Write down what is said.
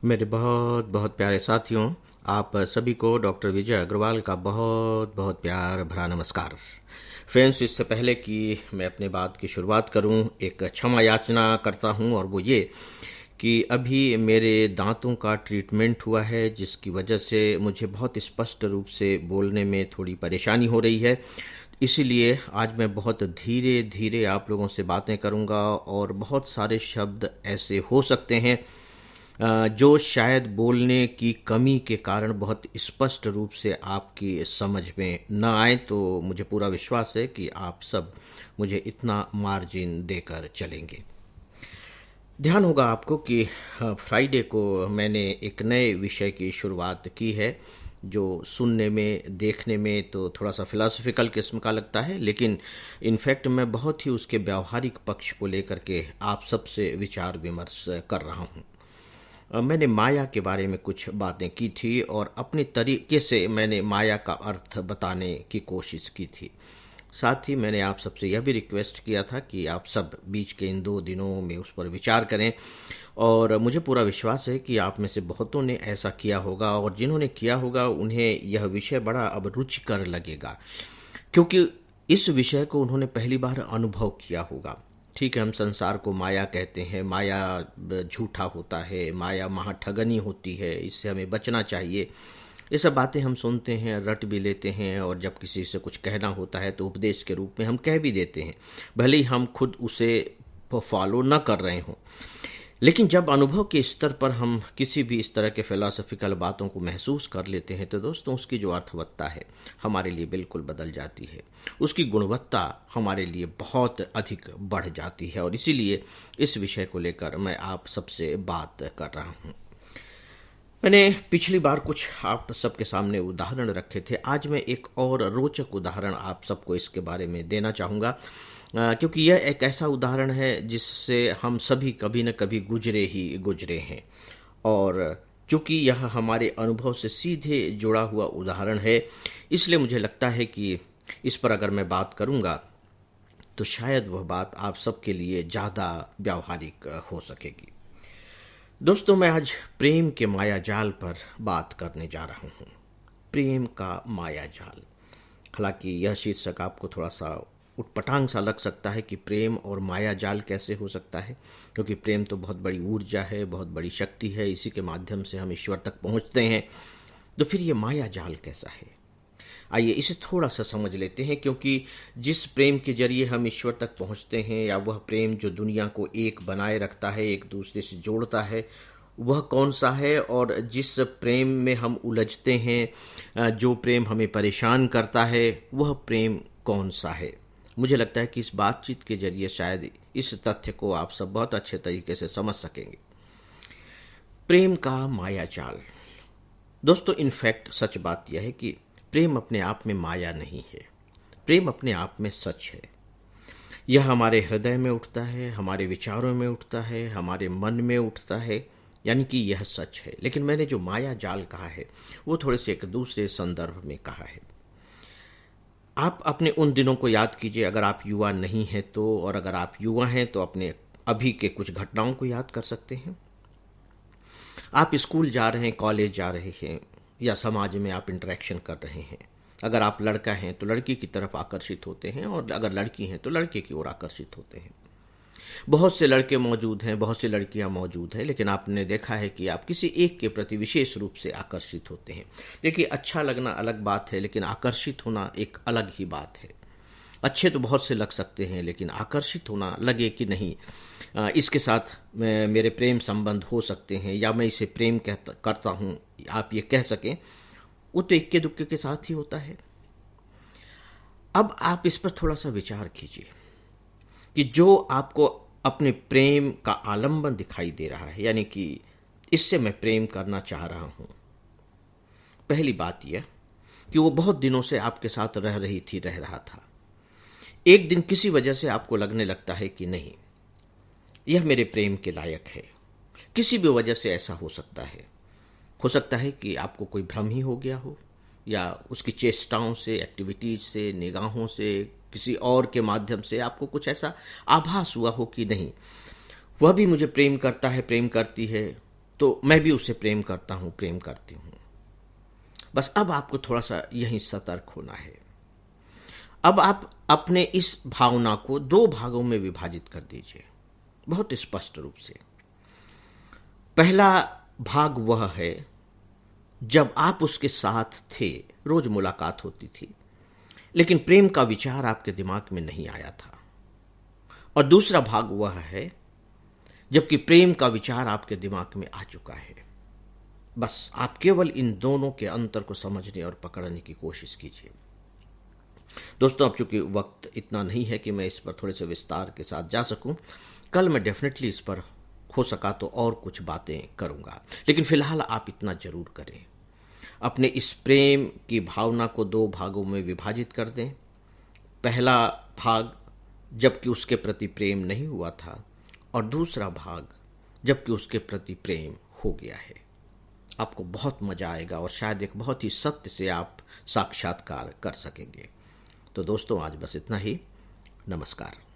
मेरे बहुत बहुत प्यारे साथियों, आप सभी को डॉक्टर विजय अग्रवाल का बहुत बहुत प्यार भरा नमस्कार। फ्रेंड्स, इससे पहले कि मैं अपने बात की शुरुआत करूं, एक क्षमा याचना करता हूं, और वो ये कि अभी मेरे दांतों का ट्रीटमेंट हुआ है, जिसकी वजह से मुझे बहुत स्पष्ट रूप से बोलने में थोड़ी परेशानी हो रही है। इसीलिए आज मैं बहुत धीरे धीरे आप लोगों से बातें करूंगा, और बहुत सारे शब्द ऐसे हो सकते हैं जो शायद बोलने की कमी के कारण बहुत स्पष्ट रूप से आपकी समझ में न आए। तो मुझे पूरा विश्वास है कि आप सब मुझे इतना मार्जिन देकर चलेंगे। ध्यान होगा आपको कि फ्राइडे को मैंने एक नए विषय की शुरुआत की है, जो सुनने में देखने में तो थोड़ा सा फिलॉसफिकल किस्म का लगता है, लेकिन इनफैक्ट मैं बहुत ही उसके व्यावहारिक पक्ष को लेकर के आप सबसे विचार विमर्श कर रहा हूँ। मैंने माया के बारे में कुछ बातें की थी, और अपने तरीके से मैंने माया का अर्थ बताने की कोशिश की थी। साथ ही मैंने आप सबसे यह भी रिक्वेस्ट किया था कि आप सब बीच के इन 2 दिनों में उस पर विचार करें, और मुझे पूरा विश्वास है कि आप में से बहुतों ने ऐसा किया होगा, और जिन्होंने किया होगा उन्हें यह विषय बड़ा अब रुचिकर लगेगा, क्योंकि इस विषय को उन्होंने पहली बार अनुभव किया होगा। ठीक है, हम संसार को माया कहते हैं, माया झूठा होता है, माया महाठगनी होती है, इससे हमें बचना चाहिए। ये सब बातें हम सुनते हैं, रट भी लेते हैं, और जब किसी से कुछ कहना होता है तो उपदेश के रूप में हम कह भी देते हैं, भले ही हम खुद उसे फॉलो न कर रहे हों। लेकिन जब अनुभव के स्तर पर हम किसी भी इस तरह के फिलॉसफिकल बातों को महसूस कर लेते हैं, तो दोस्तों उसकी जो अर्थवत्ता है हमारे लिए बिल्कुल बदल जाती है, उसकी गुणवत्ता हमारे लिए बहुत अधिक बढ़ जाती है। और इसीलिए इस विषय को लेकर मैं आप सबसे बात कर रहा हूँ। मैंने पिछली बार कुछ आप सबके सामने उदाहरण रखे थे। आज मैं एक और रोचक उदाहरण आप सबको इसके बारे में देना चाहूँगा, क्योंकि यह एक ऐसा उदाहरण है जिससे हम सभी कभी न कभी गुजरे हैं, और चूंकि यह हमारे अनुभव से सीधे जुड़ा हुआ उदाहरण है, इसलिए मुझे लगता है कि इस पर अगर मैं बात करूँगा तो शायद वह बात आप सबके लिए ज़्यादा व्यावहारिक हो सकेगी। दोस्तों, मैं आज प्रेम के माया जाल पर बात करने जा रहा हूँ। प्रेम का माया जाल। हालांकि यह शीर्षक आपको थोड़ा सा उटपटांग सा लग सकता है कि प्रेम और माया जाल कैसे हो सकता है, क्योंकि प्रेम तो बहुत बड़ी ऊर्जा है, बहुत बड़ी शक्ति है, इसी के माध्यम से हम ईश्वर तक पहुँचते हैं। तो फिर ये माया जाल कैसा है? आइए इसे थोड़ा सा समझ लेते हैं, क्योंकि जिस प्रेम के जरिए हम ईश्वर तक पहुंचते हैं, या वह प्रेम जो दुनिया को एक बनाए रखता है, एक दूसरे से जोड़ता है, वह कौन सा है? और जिस प्रेम में हम उलझते हैं, जो प्रेम हमें परेशान करता है, वह प्रेम कौन सा है? मुझे लगता है कि इस बातचीत के जरिए शायद इस तथ्य को आप सब बहुत अच्छे तरीके से समझ सकेंगे। प्रेम का माया जाल। दोस्तों, इनफैक्ट सच बात यह है कि प्रेम अपने आप में माया नहीं है, प्रेम अपने आप में सच है। यह हमारे हृदय में उठता है, हमारे विचारों में उठता है, हमारे मन में उठता है, यानी कि यह सच है। लेकिन मैंने जो माया जाल कहा है वो थोड़े से एक दूसरे संदर्भ में कहा है। आप अपने उन दिनों को याद कीजिए, अगर आप युवा नहीं हैं तो, और अगर आप युवा हैं तो अपने अभी के कुछ घटनाओं को याद कर सकते हैं। आप स्कूल जा रहे हैं, कॉलेज जा रहे हैं, या समाज में आप इंटरेक्शन कर रहे हैं। अगर आप लड़का हैं तो लड़की की तरफ आकर्षित होते हैं, और अगर लड़की हैं तो लड़के की ओर आकर्षित होते हैं। बहुत से लड़के मौजूद हैं, बहुत सी लड़कियां मौजूद हैं, लेकिन आपने देखा है कि आप किसी एक के प्रति विशेष रूप से आकर्षित होते हैं। देखिए, अच्छा लगना अलग बात है, लेकिन आकर्षित होना एक अलग ही बात है। अच्छे तो बहुत से लग सकते हैं, लेकिन आकर्षित होना लगे कि नहीं, इसके साथ मेरे प्रेम संबंध हो सकते हैं, या मैं इसे प्रेम करता हूँ, आप ये कह सकें, वो तो इक्के दुक्के के साथ ही होता है। अब आप इस पर थोड़ा सा विचार कीजिए कि जो आपको अपने प्रेम का आलंबन दिखाई दे रहा है, यानी कि इससे मैं प्रेम करना चाह रहा हूं, पहली बात यह कि वो बहुत दिनों से आपके साथ रह रहा था। एक दिन किसी वजह से आपको लगने लगता है कि नहीं, यह मेरे प्रेम के लायक है। किसी भी वजह से ऐसा हो सकता है कि आपको कोई भ्रम ही हो गया हो, या उसकी चेष्टाओं से, एक्टिविटीज से, निगाहों से, किसी और के माध्यम से आपको कुछ ऐसा आभास हुआ हो कि नहीं, वह भी मुझे प्रेम करता है, प्रेम करती है, तो मैं भी उससे प्रेम करता हूं, प्रेम करती हूं। बस अब आपको थोड़ा सा यहीं सतर्क होना है। अब आप अपने इस भावना को दो भागों में विभाजित कर दीजिए, बहुत स्पष्ट रूप से। पहला भाग वह है जब आप उसके साथ थे, रोज मुलाकात होती थी, लेकिन प्रेम का विचार आपके दिमाग में नहीं आया था। और दूसरा भाग वह है जबकि प्रेम का विचार आपके दिमाग में आ चुका है। बस आप केवल इन दोनों के अंतर को समझने और पकड़ने की कोशिश कीजिए। दोस्तों, अब चूंकि वक्त इतना नहीं है कि मैं इस पर थोड़े से विस्तार के साथ जा सकूं, कल मैं डेफिनेटली इस पर हो सका तो और कुछ बातें करूंगा, लेकिन फिलहाल आप इतना जरूर करें, अपने इस प्रेम की भावना को दो भागों में विभाजित कर दें। पहला भाग जबकि उसके प्रति प्रेम नहीं हुआ था, और दूसरा भाग जबकि उसके प्रति प्रेम हो गया है। आपको बहुत मजा आएगा और शायद एक बहुत ही सत्य से आप साक्षात्कार कर सकेंगे। तो दोस्तों, आज बस इतना ही। नमस्कार।